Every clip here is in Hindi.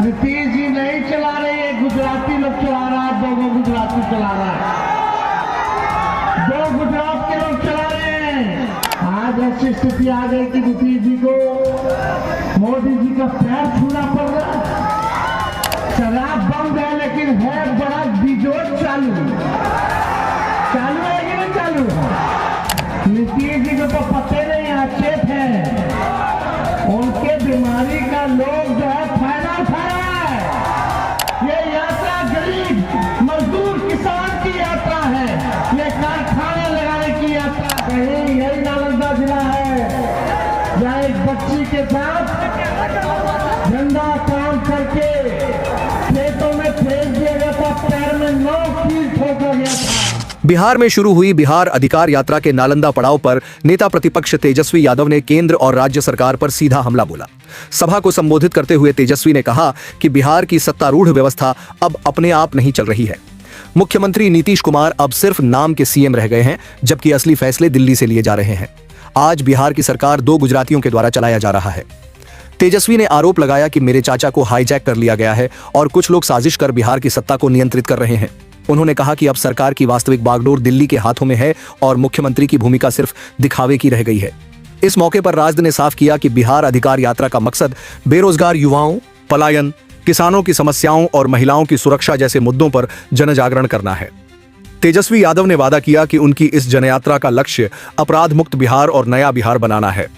नीतीश जी नहीं चला रहे, ये गुजराती लोग चला रहा है, दो गुजराती चला रहा है, दो गुजरात के लोग चला रहे हैं। आज ऐसी स्थिति आ गई कि नीतीश जी को मोदी जी का पैर छूना पड़ रहा है। शराब बंद है लेकिन है बड़ा बिजोड़ चालू है कि नहीं चालू है। नीतीश जी को तो पते नहीं, अचेत है, उनके बीमारी का लोग जो है फायदा उठा रहा है। ये यात्रा गरीब मजदूर किसान की यात्रा है, ये कारखाने लगाने की यात्रा है। यही नालंदा जिला है जहाँ एक बच्ची के साथ गंदा काम करके खेतों में फेंक दिया गया था, पैर में 9 कील ठोका गया था। बिहार में शुरू हुई बिहार अधिकार यात्रा के नालंदा पड़ाव पर नेता प्रतिपक्ष तेजस्वी यादव ने केंद्र और राज्य सरकार पर सीधा हमला बोला। सभा को संबोधित करते हुए तेजस्वी ने कहा कि बिहार की सत्तारूढ़ व्यवस्था अब अपने आप नहीं चल रही है। मुख्यमंत्री नीतीश कुमार अब सिर्फ नाम के सीएम रह गए हैं, जबकि असली फैसले दिल्ली से लिए जा रहे हैं। आज बिहार की सरकार 2 गुजरातियों के द्वारा चलाया जा रहा है। तेजस्वी ने आरोप लगाया कि मेरे चाचा को हाईजैक कर लिया गया है और कुछ लोग साजिश कर बिहार की सत्ता को नियंत्रित कर रहे हैं। उन्होंने कहा कि अब सरकार की वास्तविक बागडोर दिल्ली के हाथों में है और मुख्यमंत्री की भूमिका सिर्फ दिखावे की रह गई है। इस मौके पर राजद ने साफ किया कि बिहार अधिकार यात्रा का मकसद बेरोजगार युवाओं, पलायन, किसानों की समस्याओं और महिलाओं की सुरक्षा जैसे मुद्दों पर जनजागरण करना है। तेजस्वी यादव ने वादा किया कि उनकी इस जनयात्रा का लक्ष्य अपराध मुक्त बिहार और नया बिहार बनाना है।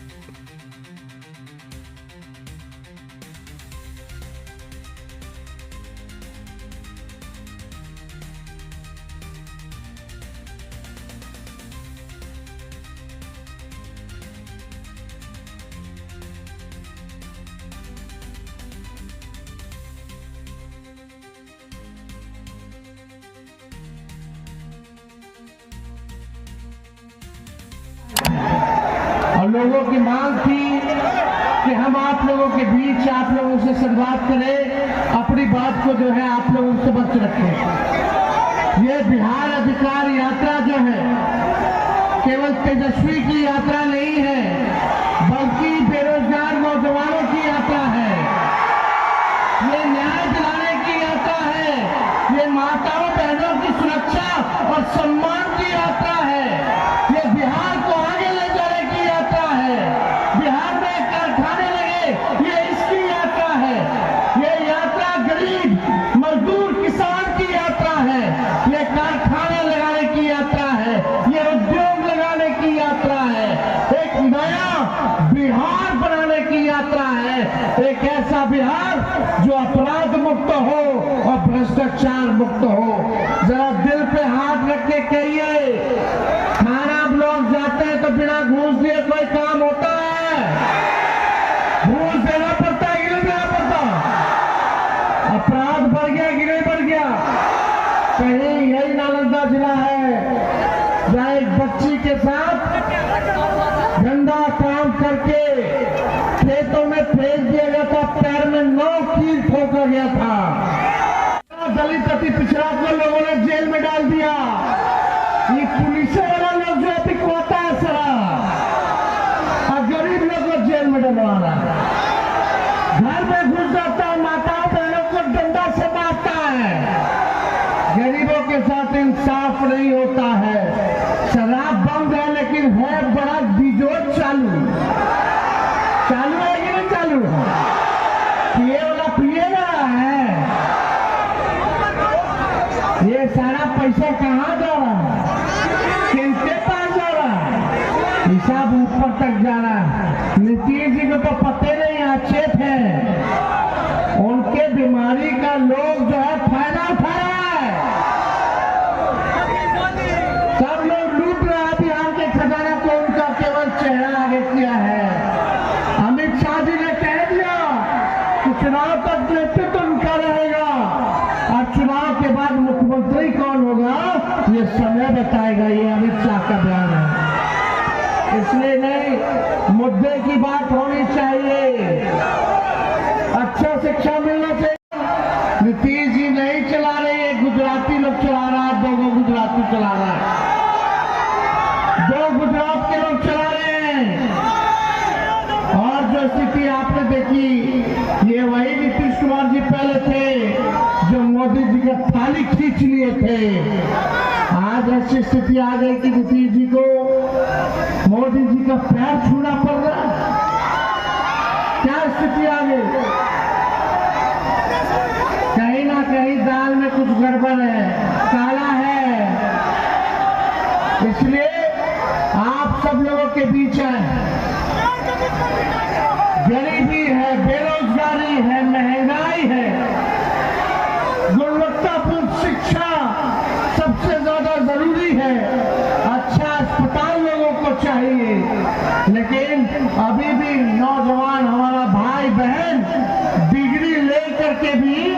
और लोगों की मांग थी कि हम आप लोगों के बीच आप लोगों से संवाद करें, अपनी बात को जो है आप लोगों से बच रखें। ये बिहार अधिकार यात्रा जो है केवल तेजस्वी की यात्रा नहीं है, बल्कि बेरोजगार नौजवानों की यात्रा है। ये न्याय दिलाने की यात्रा है, ये माताओं बहनों की सुरक्षा और सम्मान की यात्रा है। ये बिहार को आगे ले जाने की यात्रा है। बिहार में कारखाने लगे, ये इसकी यात्रा है। ये यात्रा गरीब मजदूर किसान की यात्रा है। ये कारखाने लगाने की यात्रा है, ये उद्योग लगाने की यात्रा है, एक नया बिहार बनाने की यात्रा है। एक ऐसा बिहार जो अपराध मुक्त हो और भ्रष्टाचार मुक्त हो। जरा दिल पे हाथ रख के कहिए, खाना आप लोग जाते हैं तो बिना घूस दिए कोई काम होता है? घूस देना पड़ता है कि नहीं देना पड़ता? अपराध बढ़ गया कि नहीं बढ़ गया? कहीं यही नालंदा जिला है जहाँ एक बच्ची के साथ गंदा काम करके खेतों में फेंक दिया गया था, पैर में 9 कील ठोका गया था। दलित अति पिछड़ा को लोगों ने जेल में डाल दिया। ये पुलिस वाला लोग जो पिकवाता है शराब और गरीब लोग को जेल में डलवा रहा है। घर में घुस जाता है, माताओं बहनों को डंडा से मारता है। गरीबों के साथ इंसाफ नहीं होता है। शराब बंद है लेकिन है बड़ा बिजोड़ चालू है कि नहीं चालू है? पिए वाला पिए रहा है। ये सारा पैसा कहाँ जा रहा है? किनके पास जा रहा है? हिसाब ऊपर तक जा रहा है। नीतीश जी को तो पते नहीं, अचेत है, उनके बीमारी का लोग जो है फायदा उठा रहा है। सब लोग लूट रहा है बिहार के खजाना को, उनका केवल चेहरा आगे किया है। अमित शाह जी ने कह दिया कि चुनाव तक नेतृत्व उनका रहेगा और चुनाव के बाद मुख्यमंत्री कौन होगा ये समय बताएगा। ये अमित शाह का बयान है। इसलिए नहीं, मुद्दे की बात होनी चाहिए, अच्छा शिक्षा मिलना चाहिए। नीतीश जी नहीं चला रहे, ये गुजराती लोग चला रहा है, 2 गुजराती चला रहा है, 2 गुजरात के लोग चला रहे हैं। और जो स्थिति आपने देखी, ये वही नीतीश कुमार जी पहले गाली खींच लिए थे। आज ऐसी स्थिति आ गई कि नीतीश जी को मोदी जी का पैर छूना पड़ रहा है। क्या स्थिति आ गई? कहीं ना कहीं दाल में कुछ गड़बड़ है, काला है। इसलिए आप सब लोगों के बीच आए। गरीबी है, बेरोजगारी है, महंगाई है, गुणवत्तापूर्ण शिक्षा सबसे ज्यादा जरूरी है, अच्छा अस्पताल लोगों को चाहिए। लेकिन अभी भी नौजवान हमारा भाई बहन डिग्री लेकर के भी